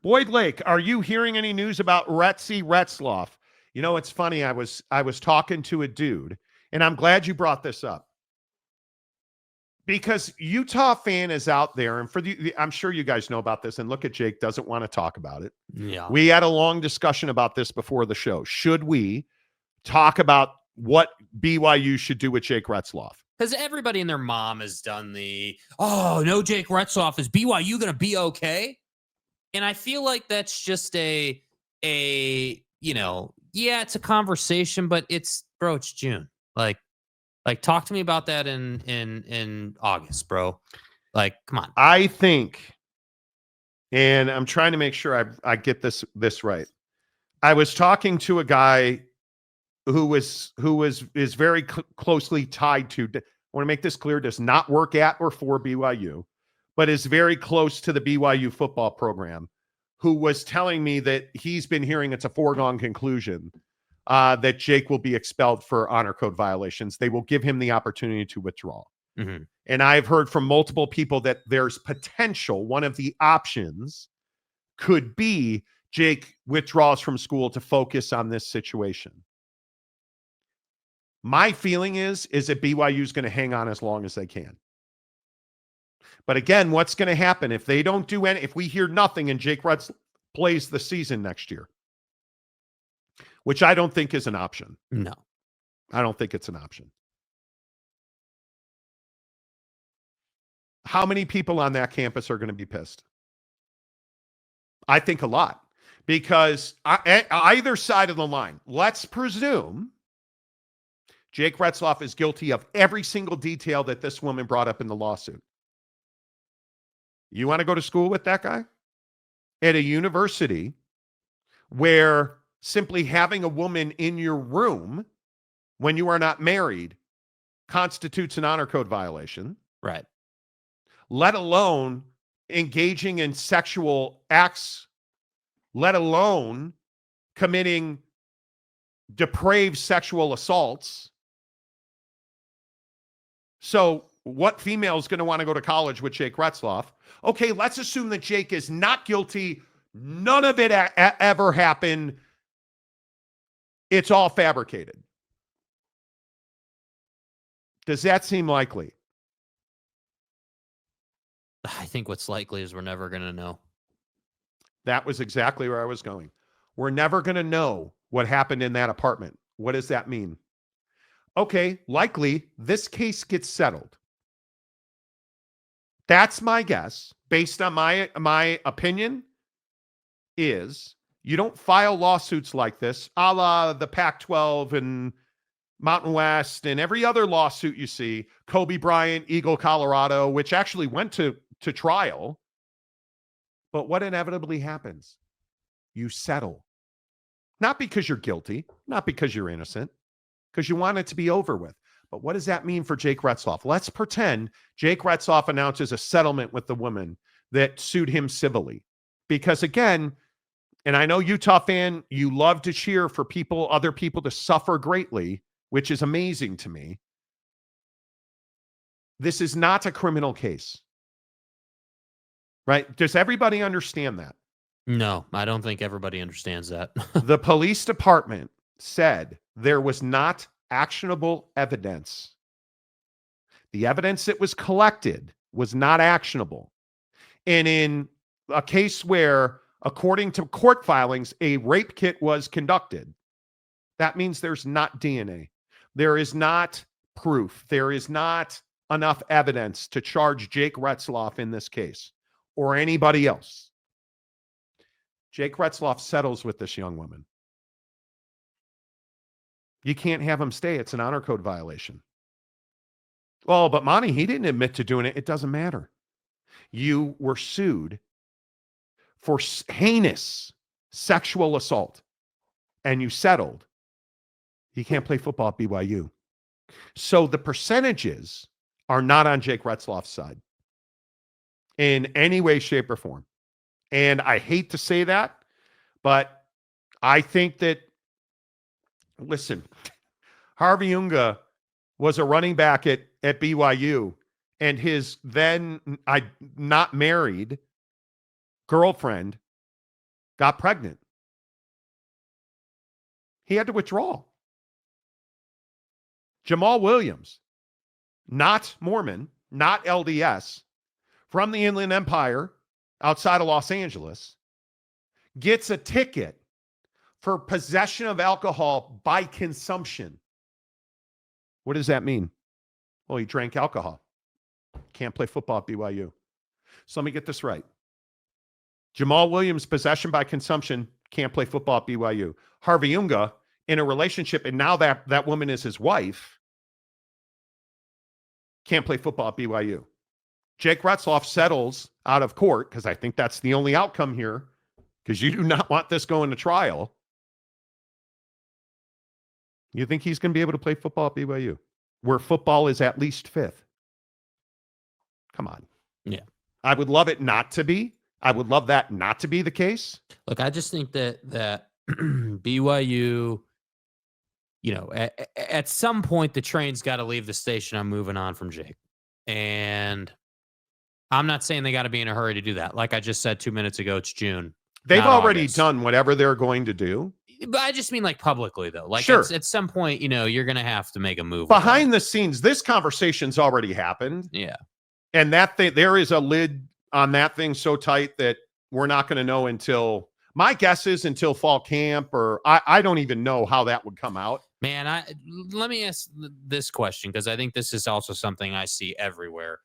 Boyd Lake, are you hearing any news about Retzlaff? You know, it's funny. I was talking to a dude, and I'm glad you brought this up because Utah fan is out there, and I'm sure you guys know about this. And look at Jake doesn't want to talk about it. Yeah, we had a long discussion about this before the show. Should we talk about what BYU should do with Jake Retzlaff? Because everybody and their mom has done no Jake Retzlaff. Is BYU going to be okay? And I feel like that's just it's a conversation, but it's June. Like talk to me about that in August, bro. Like, come on. I think, and I'm trying to make sure I get this right. I was talking to a guy who is very closely tied to, I want to make this clear, does not work at or for BYU, but is very close to the BYU football program, who was telling me that he's been hearing it's a foregone conclusion that Jake will be expelled for honor code violations. They will give him the opportunity to withdraw. Mm-hmm. And I've heard from multiple people that there's potential. One of the options could be Jake withdraws from school to focus on this situation. My feeling is that BYU is going to hang on as long as they can. But again, what's going to happen if they don't do if we hear nothing and Jake Retzlaff plays the season next year? Which I don't think is an option. No. I don't think it's an option. How many people on that campus are going to be pissed? I think a lot. Because either side of the line, let's presume Jake Retzlaff is guilty of every single detail that this woman brought up in the lawsuit. You want to go to school with that guy? At a university where simply having a woman in your room when you are not married constitutes an honor code violation. Right. Let alone engaging in sexual acts, let alone committing depraved sexual assaults. So what female is going to want to go to college with Jake Retzlaff? Okay, let's assume that Jake is not guilty. None of it ever happened. It's all fabricated. Does that seem likely? I think what's likely is we're never going to know. That was exactly where I was going. We're never going to know what happened in that apartment. What does that mean? Okay, likely this case gets settled. That's my guess, based on my opinion, is you don't file lawsuits like this, a la the Pac-12 and Mountain West and every other lawsuit you see, Kobe Bryant, Eagle, Colorado, which actually went to trial. But what inevitably happens? You settle. Not because you're guilty, not because you're innocent, because you want it to be over with. But what does that mean for Jake Retzlaff? Let's pretend Jake Retzlaff announces a settlement with the woman that sued him civilly. Because again, and I know Utah fan, you love to cheer for other people to suffer greatly, which is amazing to me. This is not a criminal case. Right? Does everybody understand that? No, I don't think everybody understands that. The police department said there was not actionable evidence. The evidence that was collected was not actionable. And in a case where, according to court filings, a rape kit was conducted, that means there's not DNA. There is not proof. There is not enough evidence to charge Jake Retzlaff in this case or anybody else. Jake Retzlaff settles with this young woman. You can't have him stay. It's an honor code violation. Well, but Monty, he didn't admit to doing it. It doesn't matter. You were sued for heinous sexual assault and you settled. He can't play football at BYU. So the percentages are not on Jake Retzlaff's side in any way, shape, or form. And I hate to say that, but I think that, listen, Harvey Unga was a running back at BYU, and his then not married girlfriend got pregnant. He had to withdraw. Jamal Williams, not Mormon, not LDS, from the Inland Empire outside of Los Angeles, gets a ticket for possession of alcohol by consumption. What does that mean? Well, he drank alcohol. Can't play football at BYU. So let me get this right. Jamal Williams, possession by consumption, can't play football at BYU. Harvey Unga, in a relationship, and now that woman is his wife, can't play football at BYU. Jake Retzlaff settles out of court, because I think that's the only outcome here, because you do not want this going to trial. You think he's going to be able to play football at BYU, where football is at least fifth? Come on. Yeah. I would love it not to be. I would love that not to be the case. Look, I just think that BYU, you know, at some point the train's got to leave the station. I'm moving on from Jake. And I'm not saying they got to be in a hurry to do that. Like I just said 2 minutes ago, it's June. They've already done whatever they're going to do. But I just mean like publicly, though. Like sure. At some point, you know, you're going to have to make a move. Behind the scenes, this conversation's already happened. Yeah. And that thing, there is a lid on that thing so tight that we're not going to know until, my guess is until fall camp, or I don't even know how that would come out. Man, let me ask this question, because I think this is also something I see everywhere.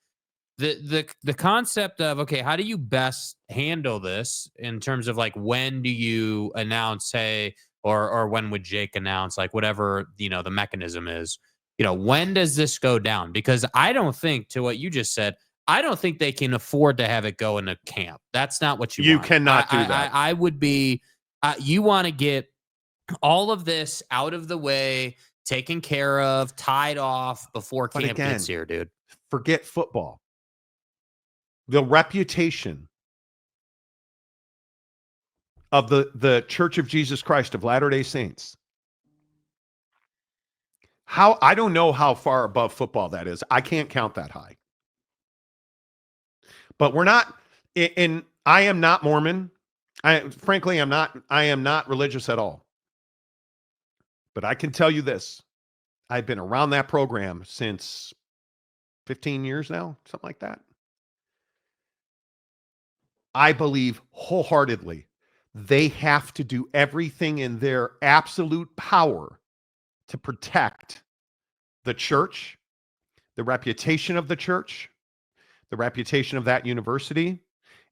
The concept of, okay, how do you best handle this in terms of like, when do you announce, hey, or when would Jake announce, like whatever, you know, the mechanism is, you know, when does this go down? Because I don't think, to what you just said, I don't think they can afford to have it go into camp. That's not what you want. Cannot do that. I would be, you want to get all of this out of the way, taken care of, tied off before camp gets here, dude. Forget football. The reputation of the Church of Jesus Christ of Latter-day Saints. I don't know how far above football that is. I can't count that high. But we're not, and I am not Mormon. Frankly, I am not religious at all. But I can tell you this. I've been around that program since 15 years now, something like that. I believe wholeheartedly they have to do everything in their absolute power to protect the church, the reputation of the church, the reputation of that university,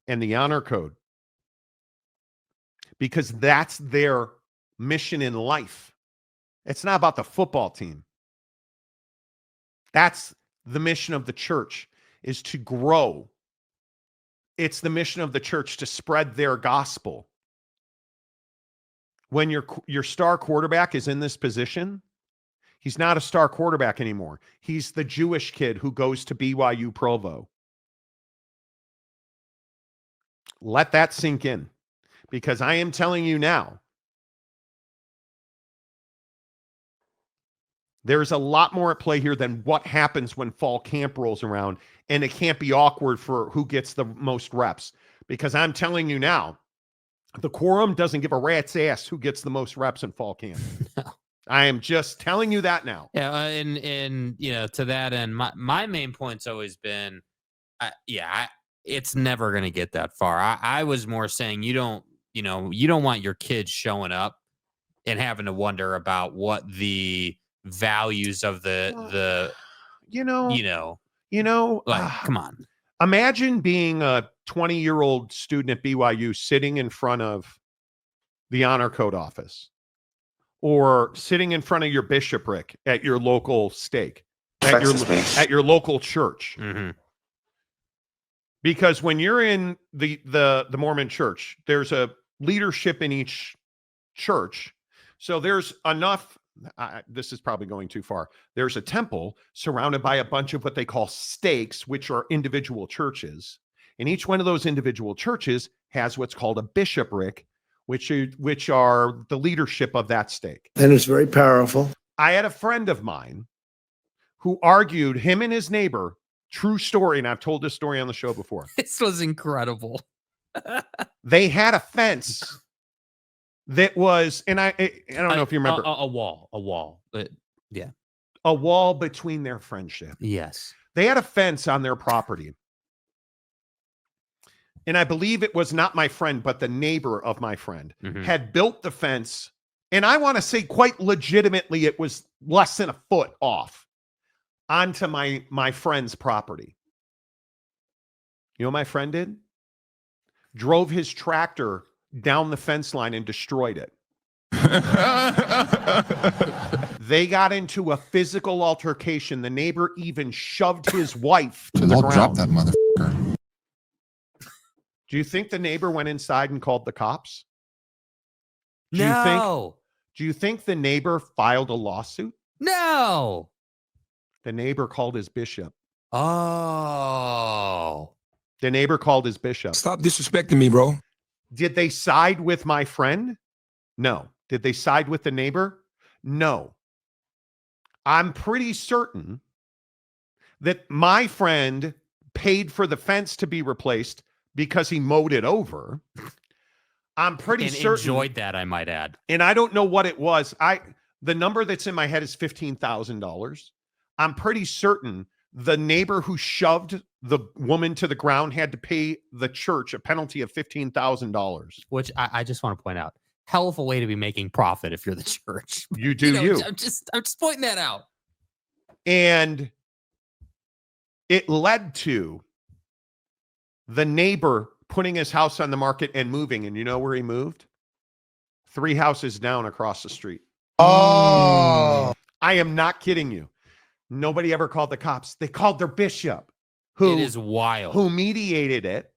and the honor code. Because that's their mission in life. It's not about the football team. That's the mission of the church, is to grow. It's the mission of the church to spread their gospel. When your star quarterback is in this position, he's not a star quarterback anymore. He's the Jewish kid who goes to BYU Provo. Let that sink in, because I am telling you now, there's a lot more at play here than what happens when fall camp rolls around, and it can't be awkward for who gets the most reps, because I'm telling you now, the quorum doesn't give a rat's ass who gets the most reps in fall camp. No. I am just telling you that now. Yeah, and you know, to that end, my main point's always been, it's never going to get that far. I was more saying you don't want your kids showing up and having to wonder about what the values of the come on. Imagine being a 20-year-old student at BYU sitting in front of the honor code office, or sitting in front of your bishopric at your local stake, at your local church. Mm-hmm. Because when you're in the Mormon church, there's a leadership in each church. So there's enough, this is probably going too far. There's a temple surrounded by a bunch of what they call stakes, which are individual churches. And each one of those individual churches has what's called a bishopric, which are the leadership of that stake. And it's very powerful. I had a friend of mine who argued, him and his neighbor, true story, and I've told this story on the show before. This was incredible. They had a fence that was, and I don't know if you remember, a wall. Yeah. a wall between their friendship. Yes. They had a fence on their property. And I believe it was not my friend, but the neighbor of my friend had built the fence. And I want to say quite legitimately, it was less than a foot off onto my friend's property. You know what my friend did? Drove his tractor down the fence line and destroyed it. They got into a physical altercation. The neighbor even shoved his wife to the ground. Drop that motherfucker. Do you think the neighbor went inside and called the cops? No. Do you think the neighbor filed a lawsuit? No. The neighbor called his bishop. Oh. The neighbor called his bishop. Stop disrespecting me, bro. Did they side with my friend? No. Did they side with the neighbor? No. I'm pretty certain that my friend paid for the fence to be replaced because he mowed it over. I'm pretty certain. Enjoyed that, I might add. And I don't know what it was. The number that's in my head is $15,000. I'm pretty certain the neighbor who shoved the woman to the ground had to pay the church a penalty of $15,000. Which I just want to point out, hell of a way to be making profit if you're the church. You do you. I'm just pointing that out. And it led to the neighbor putting his house on the market and moving. And you know where he moved? 3 houses down across the street. Oh. I am not kidding you. Nobody ever called the cops. They called their bishop, It is wild. who mediated it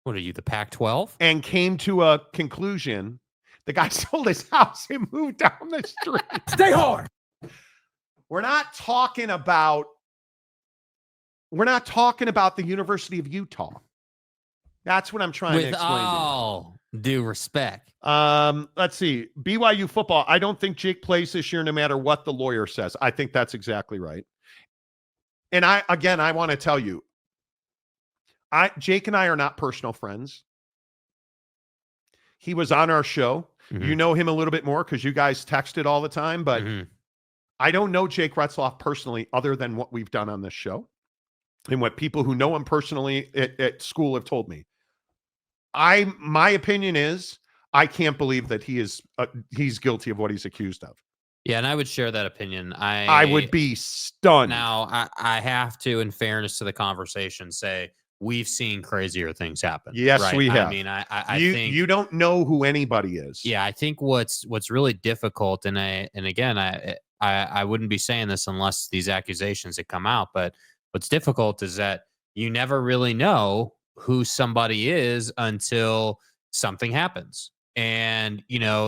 What are you, the Pac-12? and came to a conclusion. The guy sold his house and moved down the street. Stay hard. We're not talking about the University of Utah. That's what I'm trying to With explain to you. all due respect. Let's see. BYU football. I don't think Jake plays this year no matter what the lawyer says. I think that's exactly right. And I want to tell you, Jake and I are not personal friends. He was on our show. Mm-hmm. You know him a little bit more because you guys texted all the time, but I don't know Jake Retzlaff personally other than what we've done on this show and what people who know him personally at school have told me. My opinion is I can't believe that he's guilty of what he's accused of. Yeah, and I would share that opinion. I would be stunned. Now, I have to, in fairness to the conversation, say we've seen crazier things happen. Yes, right? we have. I mean, I think you don't know who anybody is. Yeah, I think what's really difficult, and again, I wouldn't be saying this unless these accusations had come out, but what's difficult is that you never really know who somebody is until something happens. And,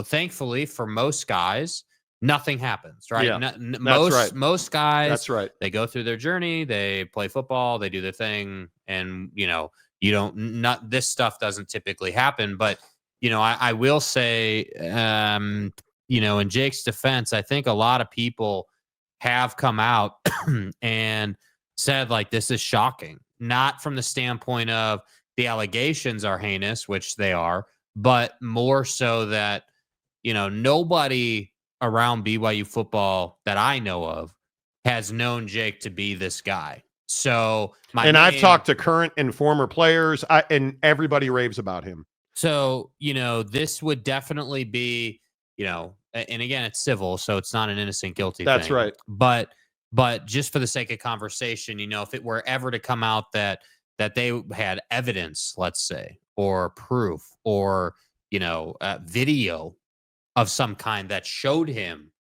thankfully for most guys, nothing happens, right? Yeah, most guys, that's right. They go through their journey, they play football, they do their thing. And, this stuff doesn't typically happen. But, I will say, in Jake's defense, I think a lot of people have come out and said, like, this is shocking, not from the standpoint of the allegations are heinous, which they are, but more so that, nobody around BYU football that I know of has known Jake to be this guy. So I've talked to current and former players, and everybody raves about him. So, this would definitely be, and again, it's civil, so it's not an innocent guilty That's thing. right. But just for the sake of conversation, if it were ever to come out that they had evidence, let's say, or proof, or video of some kind that showed him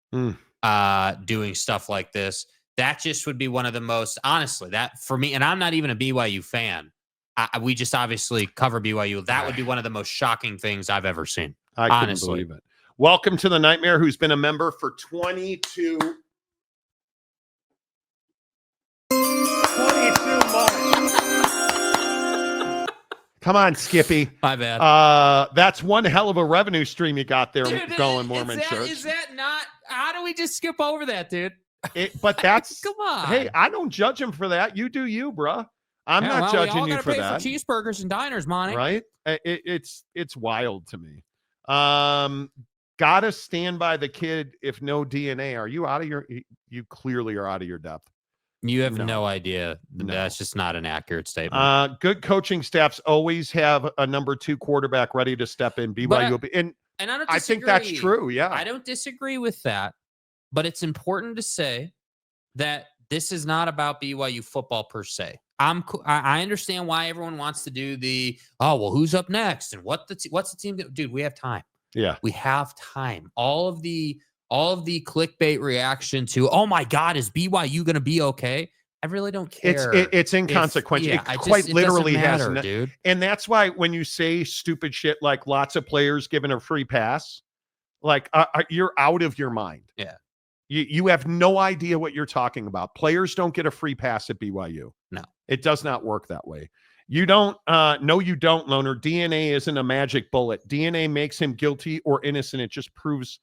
doing stuff like this, that just would be one of the most, honestly, that for me, and I'm not even a BYU fan. We just obviously cover BYU. That would be one of the most shocking things I've ever seen. I couldn't believe it. Welcome to the Nightmare, who's been a member for 22 months. Come on, Skippy. My bad. That's one hell of a revenue stream you got there, Dude, going Mormon Church. Is that not? How do we just skip over that, dude? But that's come on. Hey, I don't judge him for that. You do you, bruh. I'm not judging you for that. For cheeseburgers and diners, Monty. Right? It's wild to me. Gotta stand by the kid if no DNA. Are you out of your? You clearly are out of your depth. You have No. no idea. No. That's just not an accurate statement. Good coaching staffs always have a number 2 quarterback ready to step in. BYU, and I don't I think that's disagree. true. Yeah, I don't disagree with that, but it's important to say that this is not about BYU football per se. I understand why everyone wants to do the who's up next and what's the team dude. We have time. Yeah, we have time. All of the clickbait reaction to, oh my God, is BYU going to be okay? I really don't care. It's inconsequential. It quite literally has, dude. And that's why when you say stupid shit like lots of players given a free pass, like you're out of your mind. Yeah. You have no idea what you're talking about. Players don't get a free pass at BYU. No. It does not work that way. You don't, no, you don't, Loner. DNA isn't a magic bullet. DNA makes him guilty or innocent. It just proves,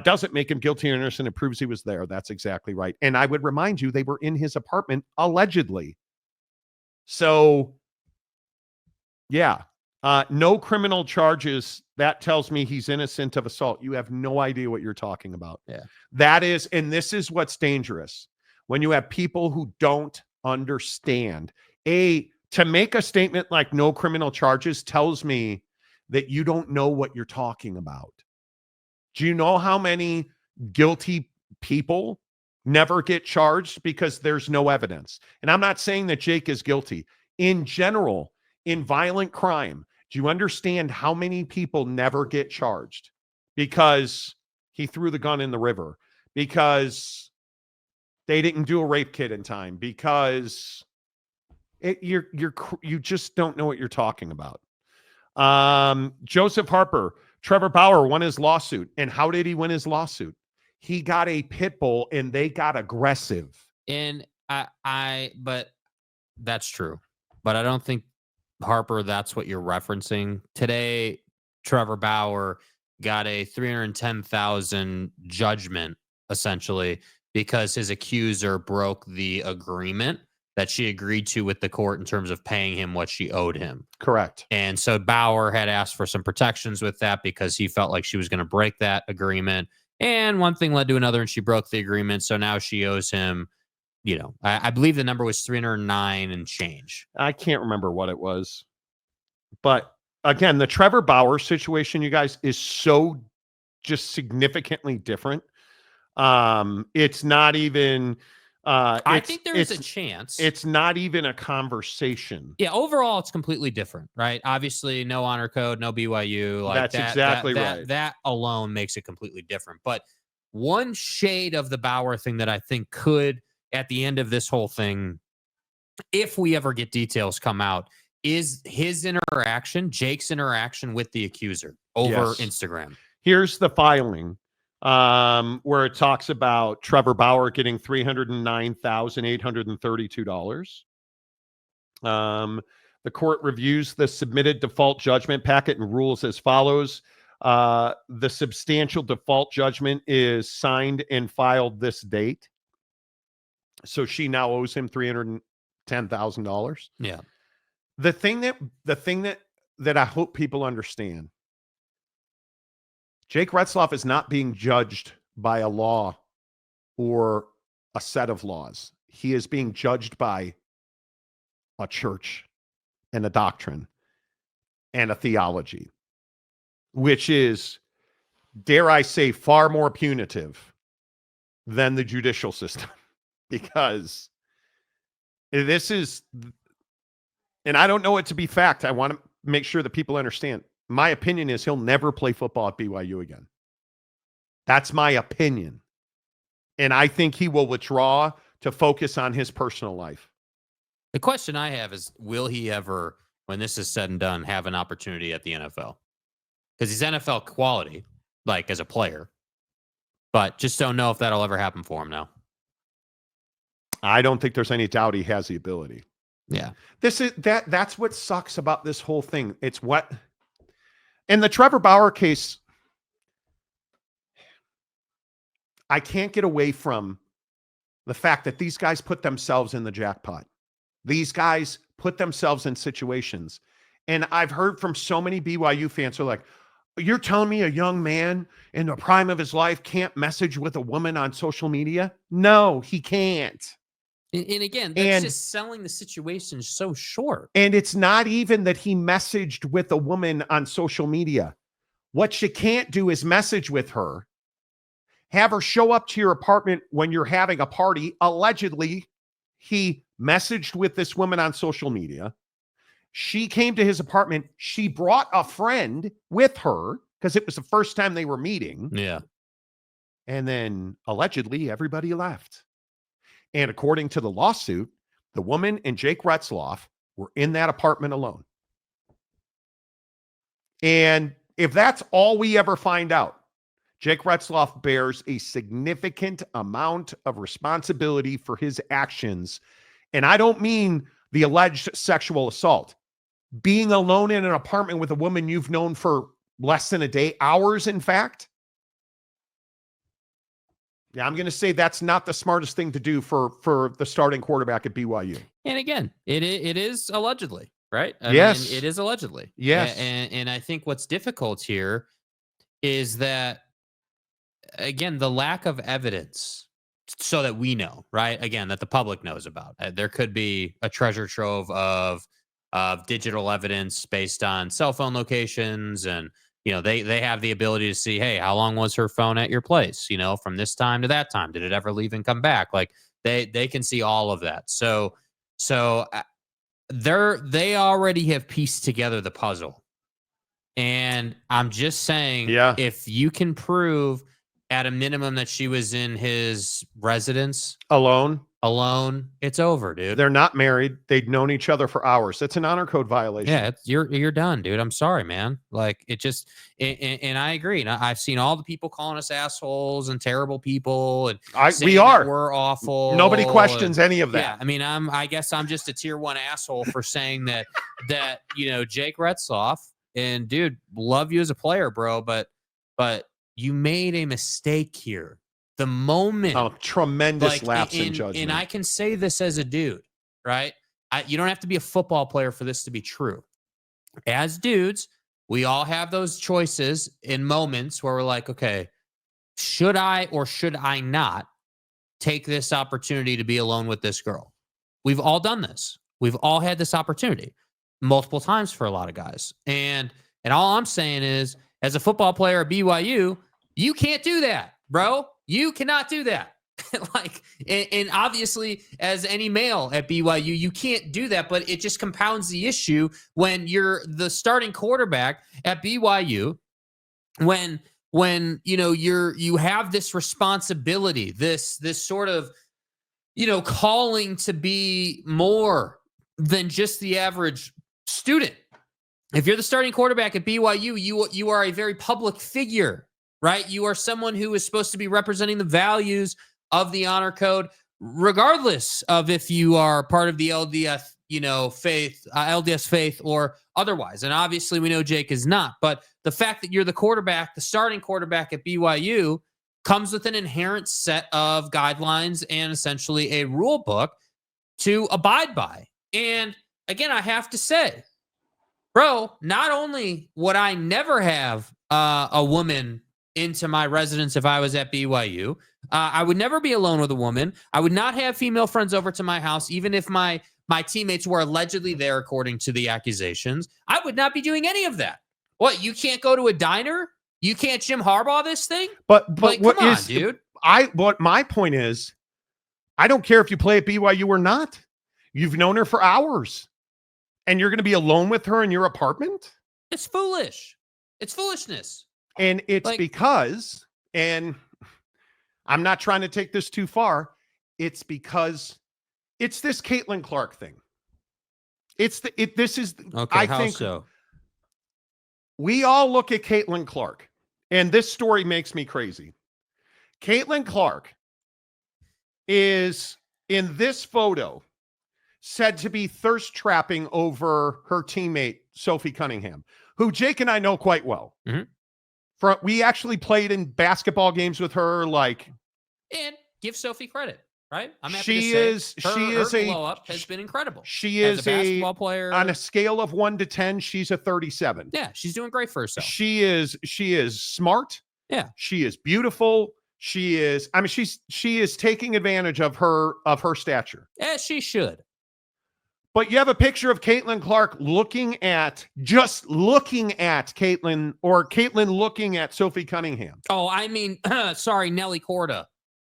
doesn't make him guilty or innocent. It proves he was there. That's exactly right. And I would remind you, they were in his apartment, allegedly. So, yeah. No criminal charges. That tells me he's innocent of assault. You have no idea what you're talking about. Yeah. That is, and this is what's dangerous. When you have people who don't understand. To make a statement like no criminal charges tells me that you don't know what you're talking about. Do you know how many guilty people never get charged because there's no evidence? And I'm not saying that Jake is guilty. In general, in violent crime, do you understand how many people never get charged because he threw the gun in the river, because they didn't do a rape kit in time, because you just don't know what you're talking about. Joseph Harper, Trevor Bauer won his lawsuit. And how did he win his lawsuit? He got a pit bull and they got aggressive. And but that's true. But I don't think, Harper, that's what you're referencing. Today, Trevor Bauer got a $310,000 judgment, essentially, because his accuser broke the agreement that she agreed to with the court in terms of paying him what she owed him. Correct. And so Bauer had asked for some protections with that because he felt like she was going to break that agreement. And one thing led to another, and she broke the agreement. So now she owes him, I believe the number was 309 and change. I can't remember what it was. But again, the Trevor Bauer situation, you guys, is so just significantly different. It's not even... I think there is a chance. It's not even a conversation. Yeah, overall, it's completely different, right? Obviously, no honor code, no BYU. Like That's exactly right. That alone makes it completely different. But one shade of the Bauer thing that I think could, at the end of this whole thing, if we ever get details come out, is his interaction, Jake's interaction with the accuser over Instagram. Here's the filing. Where it talks about Trevor Bauer getting $309,832. The court reviews the submitted default judgment packet and rules as follows. The substantial default judgment is signed and filed this date. So she now owes him $310,000. Yeah. The thing that I hope people understand, Jake Retzlaff is not being judged by a law or a set of laws. He is being judged by a church and a doctrine and a theology, which is, dare I say, far more punitive than the judicial system. Because this is, and I don't know it to be fact. I want to make sure that people understand. My opinion is he'll never play football at BYU again. That's my opinion. And I think he will withdraw to focus on his personal life. The question I have is, will he ever, when this is said and done, have an opportunity at the NFL? Because he's NFL quality, like as a player, but just don't know if that'll ever happen for him now. I don't think there's any doubt he has the ability. Yeah. That's what sucks about this whole thing. It's what, in the Trevor Bauer case, I can't get away from the fact that these guys put themselves in the jackpot. These guys put themselves in situations. And I've heard from so many BYU fans who are like, You're telling me a young man in the prime of his life can't message with a woman on social media? No, he can't. And again, that's And- just selling the situation so short. And it's not even that he messaged with a woman on social media. What you can't do is message with her, have her show up to your apartment when you're having a party. Allegedly, he messaged with this woman on social media. She came to his apartment. She brought a friend with her because it was the first time they were meeting. Yeah. And then allegedly everybody left. And according to the lawsuit, the woman and Jake Retzlaff were in that apartment alone. And if that's all we ever find out, Jake Retzlaff bears a significant amount of responsibility for his actions. And I don't mean the alleged sexual assault. Being alone in an apartment with a woman you've known for less than a day, hours, in fact. Yeah, I'm going to say that's not the smartest thing to do for the starting quarterback at BYU. And again, it is allegedly, right? I Yes. mean, it is allegedly. Yes. And I think what's difficult here is that, again, the lack of evidence so that we know, right? Again, that the public knows about. There could be a treasure trove of digital evidence based on cell phone locations, and they have the ability to see, hey, how long was her phone at your place? From this time to that time, did it ever leave and come back? Like they can see all of that. So they already have pieced together the puzzle, and I'm just saying, Yeah. if you can prove at a minimum that she was in his residence Alone. it's over, dude. They're not married. They'd known each other for hours. That's an honor code violation. Yeah, you're done, dude. I'm sorry, man. Like it just, and I agree. And I've seen all the people calling us assholes and terrible people, and We are. we're awful. Nobody questions any of that. Yeah, I mean, I guess I'm just a tier 1 asshole for saying that Jake Retzlaff, and dude, love you as a player, bro, but you made a mistake here. The moment, tremendous lapse in judgment. And I can say this as a dude, right? You don't have to be a football player for this to be true. As dudes, we all have those choices in moments where we're like, okay, should I or should I not take this opportunity to be alone with this girl? We've all done this. We've all had this opportunity multiple times for a lot of guys. And all I'm saying is, as a football player at BYU, you can't do that, bro. You cannot do that. And obviously, as any male at BYU, you can't do that, but it just compounds the issue when you're the starting quarterback at BYU, when you have this responsibility, this sort of, calling to be more than just the average student. If you're the starting quarterback at BYU, you are a very public figure, right? You are someone who is supposed to be representing the values of the honor code, regardless of if you are part of the LDS faith or otherwise. And obviously we know Jake is not, but the fact that you're the quarterback, the starting quarterback at BYU, comes with an inherent set of guidelines and essentially a rule book to abide by. And again, I have to say, bro, not only would I never have a woman into my residence if I was at BYU, I would never be alone with a woman. I would not have female friends over to my house, even if my teammates were allegedly there, according to the accusations. I would not be doing any of that. What, you can't go to a diner? You can't Jim Harbaugh this thing? But like, what come on, is, dude? what my point is, I don't care if you play at BYU or not. You've known her for hours, and you're going to be alone with her in your apartment? It's foolish. It's foolishness. And it's because, and I'm not trying to take this too far, it's because it's this Caitlin Clark thing. This is, Okay, I how think so? we all look at Caitlin Clark, and this story makes me crazy. Caitlin Clark is, in this photo, said to be thirst trapping over her teammate, Sophie Cunningham, who Jake and I know quite well. Mm-hmm. We actually played in basketball games with her. And give Sophie credit, right? I'm happy She to say is her a glow up has been incredible. She As is a basketball player. on a scale of 1 to 10, she's a 37. Yeah, she's doing great for herself. She is smart. Yeah. She is beautiful. She is taking advantage of her stature. As she should. But you have a picture of Caitlin Clark looking at Caitlin, or Caitlin looking at Sophie Cunningham. Oh, I mean, sorry, Nelly Korda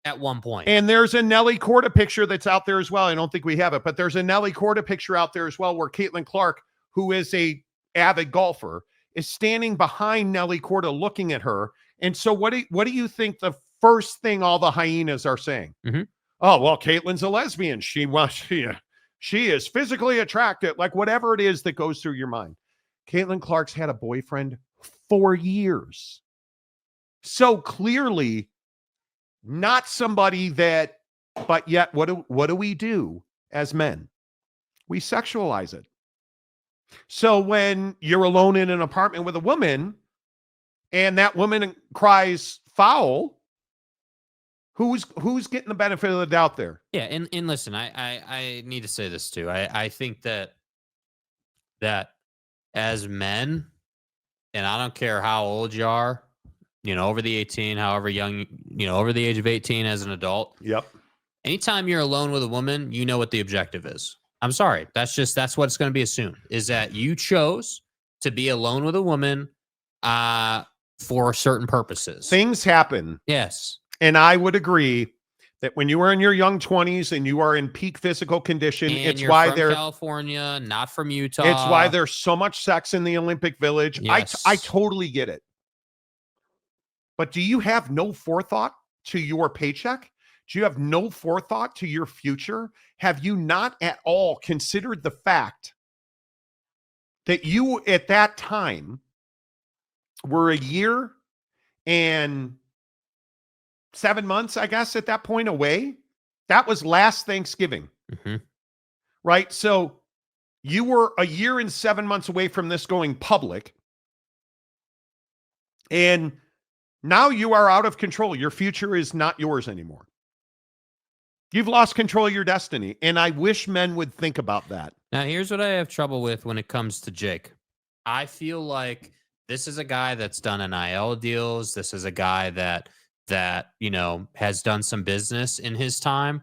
at one point. And there's a Nelly Korda picture that's out there as well. I don't think we have it, but there's a Nelly Korda picture out there as well where Caitlin Clark, who is a avid golfer, is standing behind Nelly Korda looking at her. And so what do you think the first thing all the hyenas are saying? Mhm. Oh, well, Caitlin's a lesbian. She is physically attractive, like whatever it is that goes through your mind. Caitlin Clark's had a boyfriend for years. So clearly not somebody that, but yet what do we do as men? We sexualize it. So when you're alone in an apartment with a woman and that woman cries foul, who's getting the benefit of the doubt there? Yeah, and listen, I need to say this too. I think that as men, and I don't care how old you are, over the 18, however young, over the age of 18 as an adult. Yep. Anytime you're alone with a woman, you know what the objective is. I'm sorry. That's what it's going to be assumed, is that you chose to be alone with a woman for certain purposes. Things happen. Yes. And I would agree that when you are in your young 20s and you are in peak physical condition, And it's you're why from California, not from Utah. It's why there's so much sex in the Olympic Village. Yes. I totally get it. But do you have no forethought to your paycheck? Do you have no forethought to your future? Have you not at all considered the fact that you at that time were a year and 7 months, I guess, at that point away? That was last Thanksgiving, right? So you were a year and 7 months away from this going public. And now you are out of control. Your future is not yours anymore. You've lost control of your destiny. And I wish men would think about that. Now, here's what I have trouble with when it comes to Jake. I feel like this is a guy that's done NIL deals. This is a guy that has done some business in his time.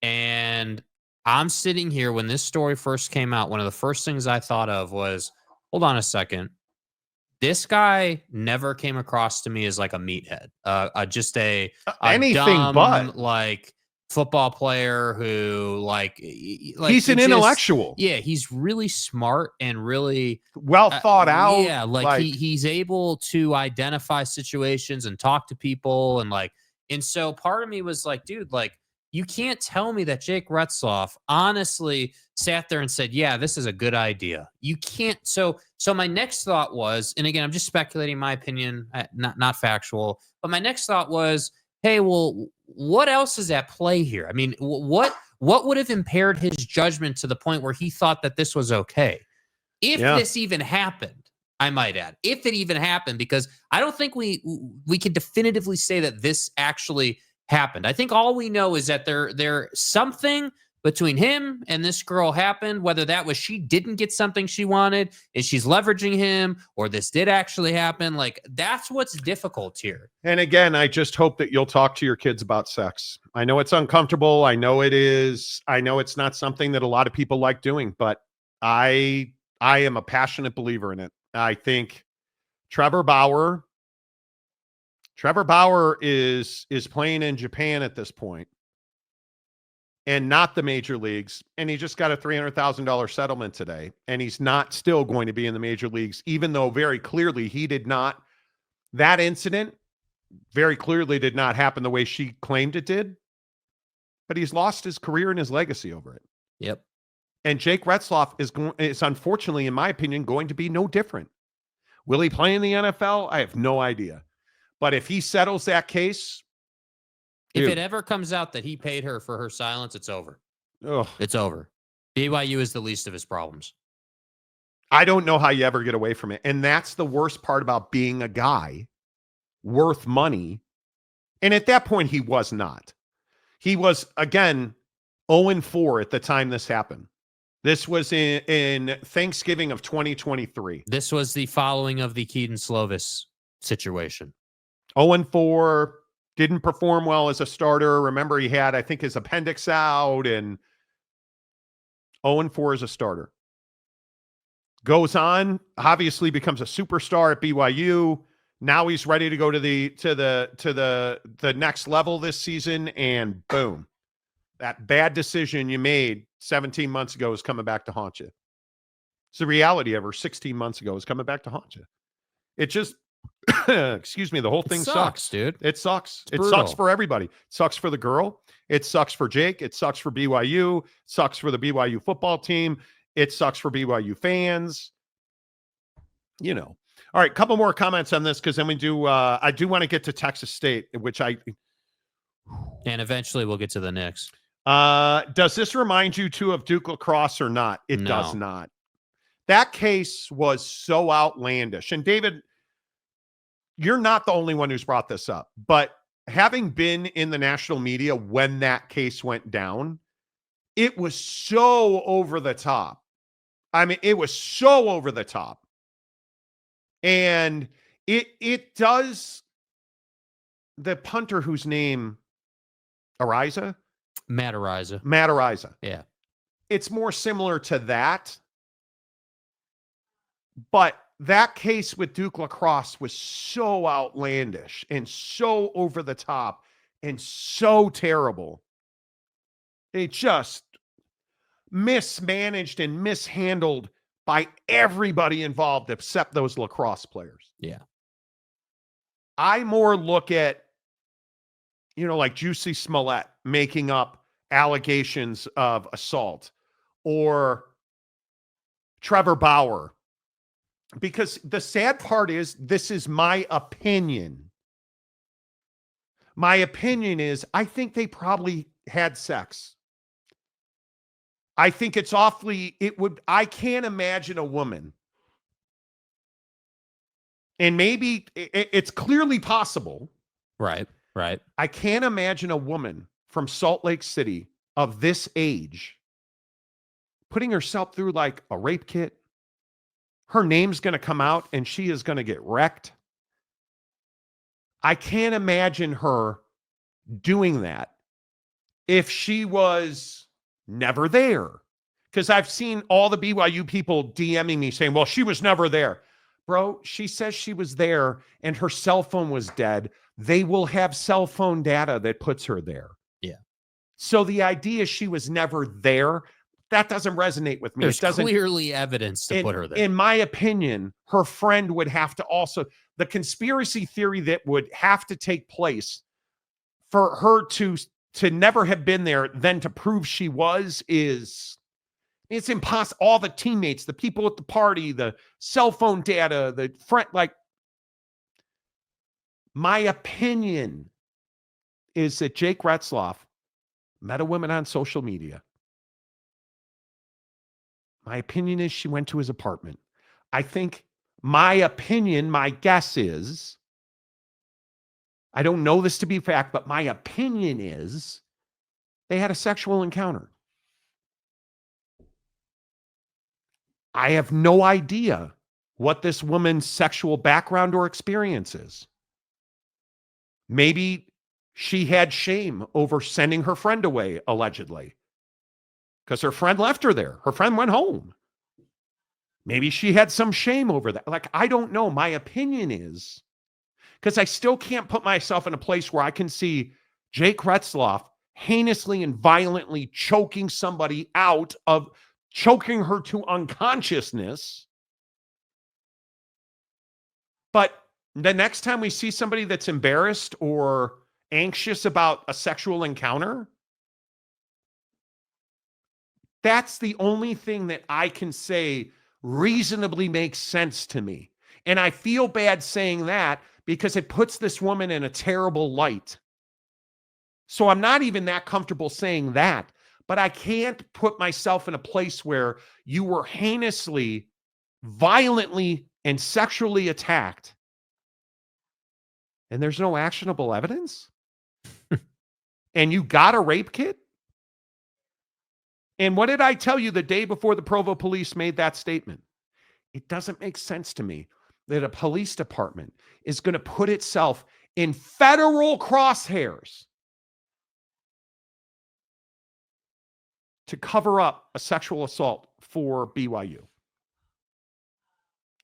And I'm sitting here when this story first came out. One of the first things I thought of was, hold on a second. This guy never came across to me as like a meathead, just a anything dumb, but like football player who he's an intellectual. Yeah, he's really smart and really well thought out. Yeah, he's able to identify situations and talk to people and so part of me was like, dude, you can't tell me that Jake Retzlaff honestly sat there and said, yeah, this is a good idea. You can't. So my next thought was, and again, I'm just speculating my opinion, not factual, but my next thought was, hey, well, what else is at play here? I mean, what would have impaired his judgment to the point where he thought that this was okay? If this even happened, I might add, if it even happened, because I don't think we can definitively say that this actually happened. I think all we know is that there something between him and this girl happened, whether that was she didn't get something she wanted, is she's leveraging him, or this did actually happen. That's what's difficult here. And again, I just hope that you'll talk to your kids about sex. I know it's uncomfortable. I know it is. I know it's not something that a lot of people like doing, but I am a passionate believer in it. I think Trevor Bauer is playing in Japan at this point and not the major leagues. And he just got a $300,000 settlement today. And he's not still going to be in the major leagues, even though very clearly that incident very clearly did not happen the way she claimed it did. But he's lost his career and his legacy over it. Yep. And Jake Retzlaff is unfortunately, in my opinion, going to be no different. Will he play in the NFL? I have no idea. But if he settles that case, if it ever comes out that he paid her for her silence, it's over. Ugh. It's over. BYU is the least of his problems. I don't know how you ever get away from it. And that's the worst part about being a guy worth money. And at that point, he was not. He was, again, 0-4 at the time this happened. This was in Thanksgiving of 2023. This was the following of the Keaton Slovis situation. 0-4, didn't perform well as a starter. Remember, he had, I think, his appendix out, and 0-4 as a starter. Goes on, obviously becomes a superstar at BYU. Now he's ready to go to the next level this season, and boom. That bad decision you made 17 months ago is coming back to haunt you. It's the reality of her 16 months ago is coming back to haunt you. It just, excuse me, the whole thing sucks, dude. It sucks. It's It brutal. sucks for everybody. It sucks for the girl. It sucks for Jake. It sucks for BYU. It sucks for the BYU football team. It sucks for BYU fans. You know. All right, couple more comments on this because then we do, I do want to get to Texas State, which and eventually we'll get to the Knicks. Does this remind you too of Duke lacrosse or not? It No. does not. That case was so outlandish. And David, you're not the only one who's brought this up, but having been in the national media when that case went down, it was so over the top. I mean, it was so over the top. And it does, the punter whose name, Ariza? Matt Ariza. Matt Ariza. Yeah. It's more similar to that. But that case with Duke lacrosse was so outlandish and so over the top and so terrible. It just mismanaged and mishandled by everybody involved except those lacrosse players. Yeah. I more look at, like Juicy Smollett making up allegations of assault, or Trevor Bauer. Because the sad part is, this is my opinion. My opinion is, I think they probably had sex. I think it's I can't imagine a woman. And maybe it's clearly possible. Right. I can't imagine a woman from Salt Lake City of this age putting herself through like a rape kit. Her name's going to come out and she is going to get wrecked. I can't imagine her doing that if she was never there. Because I've seen all the BYU people DMing me saying, well, she was never there. Bro, she says she was there and her cell phone was dead. They will have cell phone data that puts her there. Yeah. So the idea she was never there, that doesn't resonate with me. There's It doesn't, clearly evidence to put her there. in my opinion, her friend would have to also, the conspiracy theory that would have to take place for her to never have been there, then to prove she was, it's impossible. All the teammates, the people at the party, the cell phone data, the friend, my opinion is that Jake Retzlaff met a woman on social media. My opinion is she went to his apartment. I think my guess is, I don't know this to be fact, but my opinion is they had a sexual encounter. I have no idea what this woman's sexual background or experience is. Maybe she had shame over sending her friend away, allegedly, because her friend left her there. Her friend went home. Maybe she had some shame over that. I don't know. My opinion is, because I still can't put myself in a place where I can see Jake Retzlaff heinously and violently choking somebody out of, choking her to unconsciousness. But the next time we see somebody that's embarrassed or anxious about a sexual encounter, that's the only thing that I can say reasonably makes sense to me. And I feel bad saying that because it puts this woman in a terrible light. So I'm not even that comfortable saying that, but I can't put myself in a place where you were heinously, violently, and sexually attacked, and there's no actionable evidence. and you got a rape kit? And what did I tell you the day before the Provo police made that statement? It doesn't make sense to me that a police department is going to put itself in federal crosshairs to cover up a sexual assault for BYU.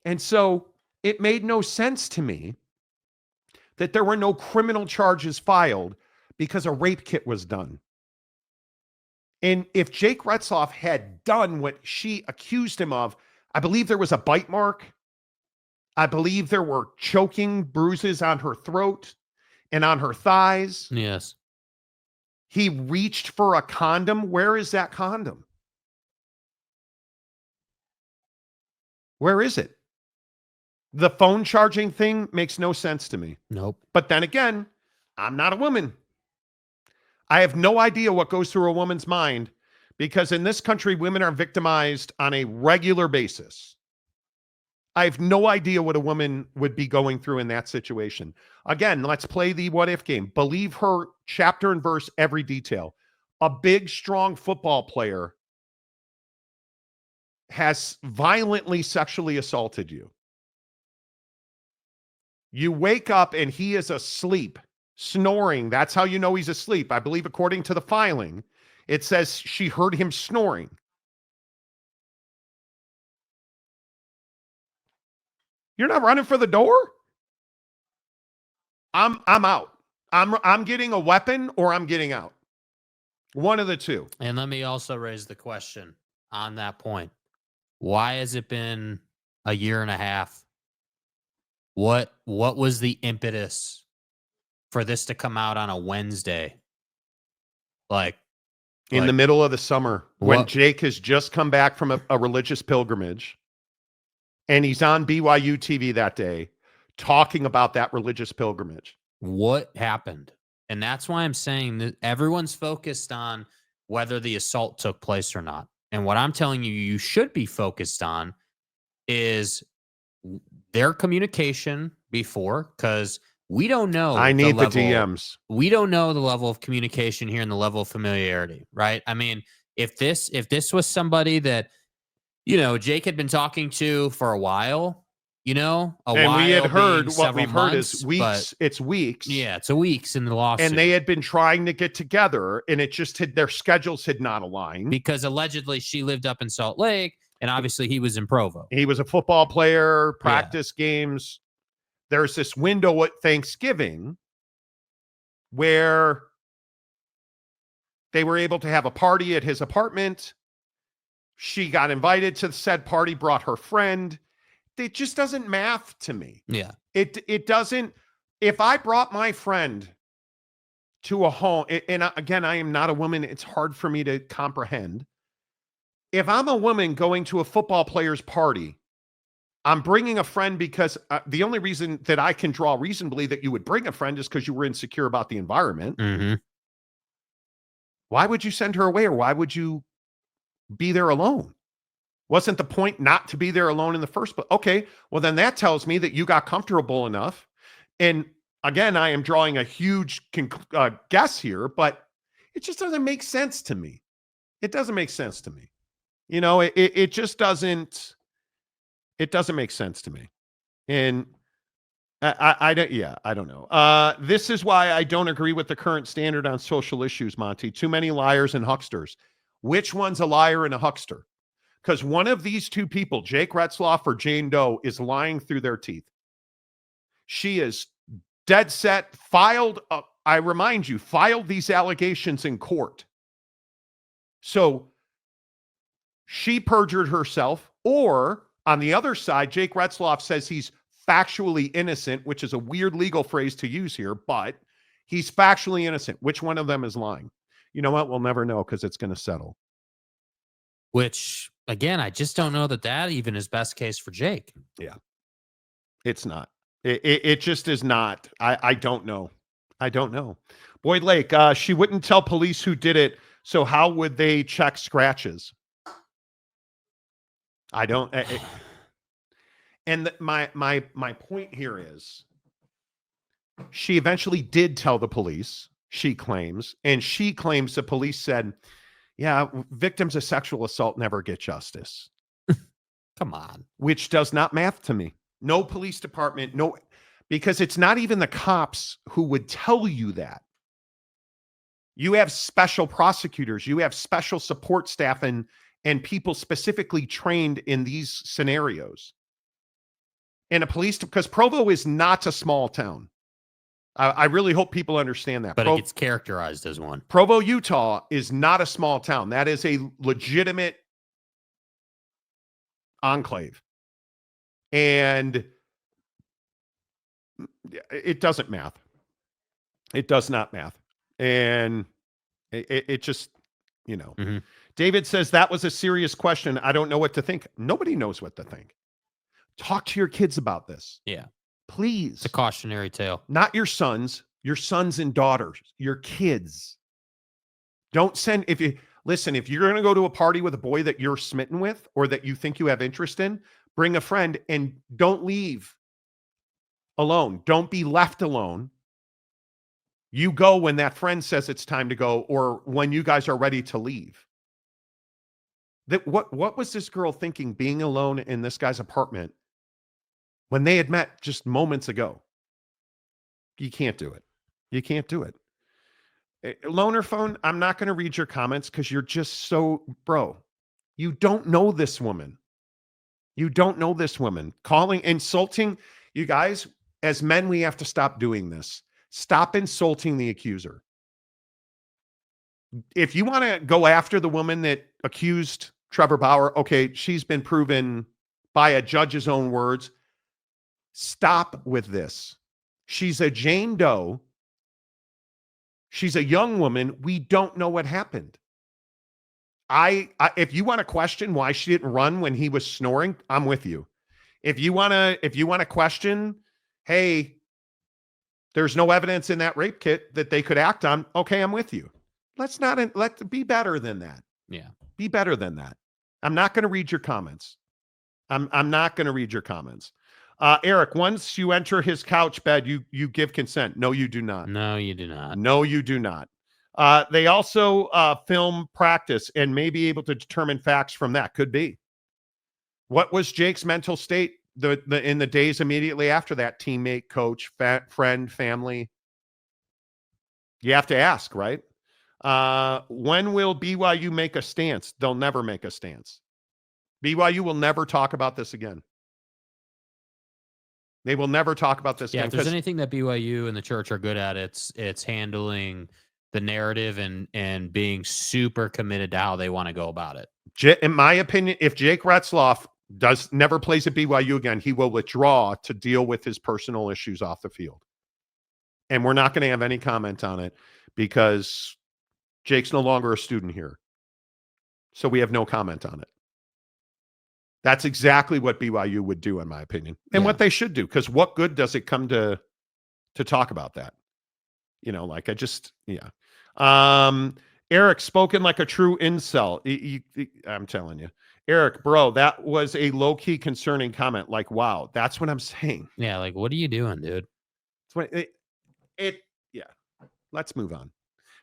And so it made no sense to me that there were no criminal charges filed because a rape kit was done. And if Jake Retzlaff had done what she accused him of, I believe there was a bite mark. I believe there were choking bruises on her throat and on her thighs. Yes. He reached for a condom. Where is that condom? Where is it? The phone charging thing makes no sense to me. Nope. But then again, I'm not a woman. I have no idea what goes through a woman's mind because in this country, women are victimized on a regular basis. I have no idea what a woman would be going through in that situation. Again, let's play the what if game. Believe her chapter and verse, every detail. A big, strong football player has violently sexually assaulted you. You wake up and he is asleep, snoring. That's how you know he's asleep. I believe according to the filing, it says she heard him snoring. You're not running for the door? I'm out. I'm getting a weapon or I'm getting out. One of the two. And let me also raise the question on that point. Why has it been a year and a half? What was the impetus for this to come out on a Wednesday? In the middle of the summer, when What- Jake has just come back from a religious pilgrimage, and he's on BYU TV that day talking about that religious pilgrimage. What happened? And that's why I'm saying that everyone's focused on whether the assault took place or not. And what I'm telling you, you should be focused on is their communication before, because we don't know. I need the level, DMs. We don't know the level of communication here and the level of familiarity, right? I mean, if this was somebody that, Jake had been talking to for a while, we had heard what we've heard is weeks. It's weeks. Yeah, it's a weeks in the lawsuit. And they had been trying to get together, and it just their schedules had not aligned. Because allegedly she lived up in Salt Lake, and obviously he was in Provo. He was a football player, practice games. There's this window at Thanksgiving where they were able to have a party at his apartment. She got invited to the said party, brought her friend. It just doesn't math to me. Yeah. It doesn't. If I brought my friend to a home, and again, I am not a woman, it's hard for me to comprehend. If I'm a woman going to a football player's party, I'm bringing a friend because the only reason that I can draw reasonably that you would bring a friend is because you were insecure about the environment. Mm-hmm. Why would you send her away, or why would you be there alone? Wasn't the point not to be there alone in the first place? Okay, well, then that tells me that you got comfortable enough. And again, I am drawing a huge guess here, but it just doesn't make sense to me. It doesn't make sense to me. It just doesn't. It doesn't make sense to me. And I don't know. This is why I don't agree with the current standard on social issues, Monty. Too many liars and hucksters. Which one's a liar and a huckster? Because one of these two people, Jake Retzlaff or Jane Doe, is lying through their teeth. She is dead set, filed these allegations in court. So she perjured herself, or on the other side, Jake Retzlaff says he's factually innocent, which is a weird legal phrase to use here, but he's factually innocent. Which one of them is lying? You know what? We'll never know because it's going to settle. Which, again, I just don't know that even is best case for Jake. Yeah. It's not. It just is not. I don't know. I don't know. Boyd Lake, she wouldn't tell police who did it, so how would they check scratches? I don't. And my point here is, she eventually did tell the police she claims. And she claims the police said, yeah, victims of sexual assault never get justice. Come on. Which does not math to me. No police department, no, because it's not even the cops who would tell you that. You have special prosecutors, you have special support staff and people specifically trained in these scenarios. And a police, because Provo is not a small town. I really hope people understand that. But it gets characterized as one. Provo, Utah is not a small town. That is a legitimate enclave. And it doesn't math. It does not math. And it just, you know. Mm-hmm. David says, that was a serious question. I don't know what to think. Nobody knows what to think. Talk to your kids about this. Yeah. Please. It's a cautionary tale. Not your sons and daughters, your kids. Don't send, if you're going to go to a party with a boy that you're smitten with or that you think you have interest in, bring a friend and don't leave alone. Don't be left alone. You go when that friend says it's time to go or when you guys are ready to leave. What was this girl thinking being alone in this guy's apartment when they had met just moments ago? You can't do it. You can't do it. Loner phone, I'm not going to read your comments because you're just so, bro, you don't know this woman. You don't know this woman. Calling, insulting. You guys, as men, we have to stop doing this. Stop insulting the accuser. If you want to go after the woman that accused Trevor Bauer, okay, she's been proven by a judge's own words. Stop with this. She's a Jane Doe. She's a young woman. We don't know what happened. If you want to question why she didn't run when he was snoring, I'm with you. If you want to question, hey, there's no evidence in that rape kit that they could act on. Okay, I'm with you. Let's be better than that. Yeah. Be better than that. I'm not going to read your comments. I'm not going to read your comments. Eric, once you enter his couch bed, you give consent. No, you do not. No, you do not. No, you do not. They also film practice and may be able to determine facts from that. Could be. What was Jake's mental state in the days immediately after that? Teammate, coach, friend, family. You have to ask, right? When will BYU make a stance? They'll never make a stance. BYU will never talk about this again. They will never talk about this again. If there's anything that BYU and the church are good at, it's handling the narrative and being super committed to how they want to go about it. In my opinion, if Jake Retzlaff never plays at BYU again, he will withdraw to deal with his personal issues off the field. And we're not going to have any comment on it because Jake's no longer a student here. So we have no comment on it. That's exactly what BYU would do, in my opinion, and what they should do. Because what good does it come to talk about that? You know, like Eric, spoken like a true incel. I'm telling you, Eric, bro, that was a low-key concerning comment. Like, wow, that's what I'm saying. Yeah, like, what are you doing, dude? Yeah. Let's move on.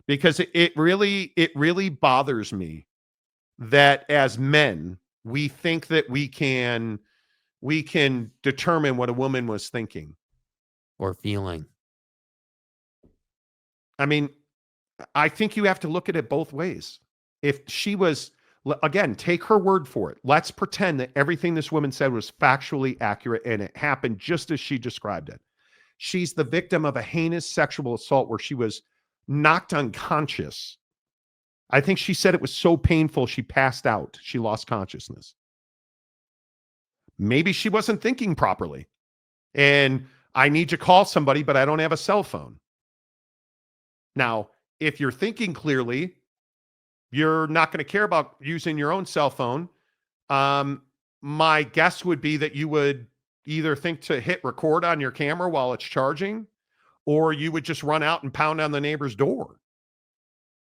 Because it really bothers me that as men, we think that we can determine what a woman was thinking or feeling. I mean, I think you have to look at it both ways. If she was, again, take her word for it. Let's pretend that everything this woman said was factually accurate and it happened just as she described it. She's the victim of a heinous sexual assault where she was knocked unconscious. I think she said it was so painful she passed out. She lost consciousness. Maybe she wasn't thinking properly. And I need to call somebody, but I don't have a cell phone. Now, if you're thinking clearly, you're not going to care about using your own cell phone. My guess would be that you would either think to hit record on your camera while it's charging, or you would just run out and pound on the neighbor's door.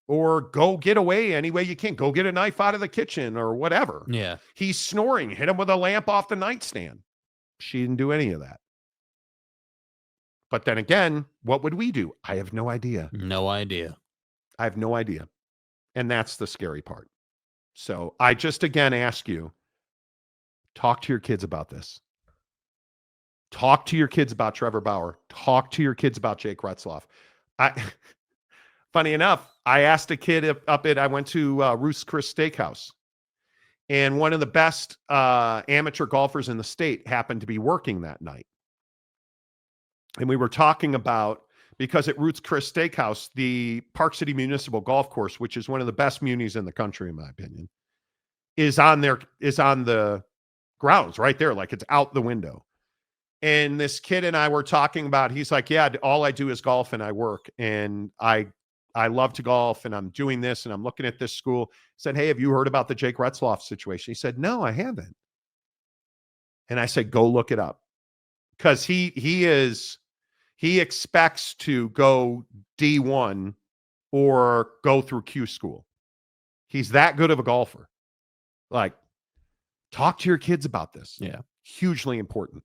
Or go get away any way you can. Go get a knife out of the kitchen or whatever. Yeah. He's snoring. Hit him with a lamp off the nightstand. She didn't do any of that. But then again, what would we do? I have no idea. No idea. I have no idea. And that's the scary part. So I just again ask you, talk to your kids about this. Talk to your kids about Trevor Bauer. Talk to your kids about Jake Retzlaff. Funny enough, I asked a kid I went to Ruth's Chris Steakhouse, and one of the best amateur golfers in the state happened to be working that night. And we were talking about, because at Ruth's Chris Steakhouse, the Park City Municipal Golf Course, which is one of the best munis in the country, in my opinion, is on the grounds right there. Like, it's out the window. And this kid and I were talking about, he's like, yeah, all I do is golf and I work. And I love to golf and I'm doing this and I'm looking at this school. I said, hey, have you heard about the Jake Retzlaff situation? He said, no, I haven't. And I said, go look it up. Because he expects to go D1 or go through Q school. He's that good of a golfer. Like, talk to your kids about this. Yeah. Hugely important.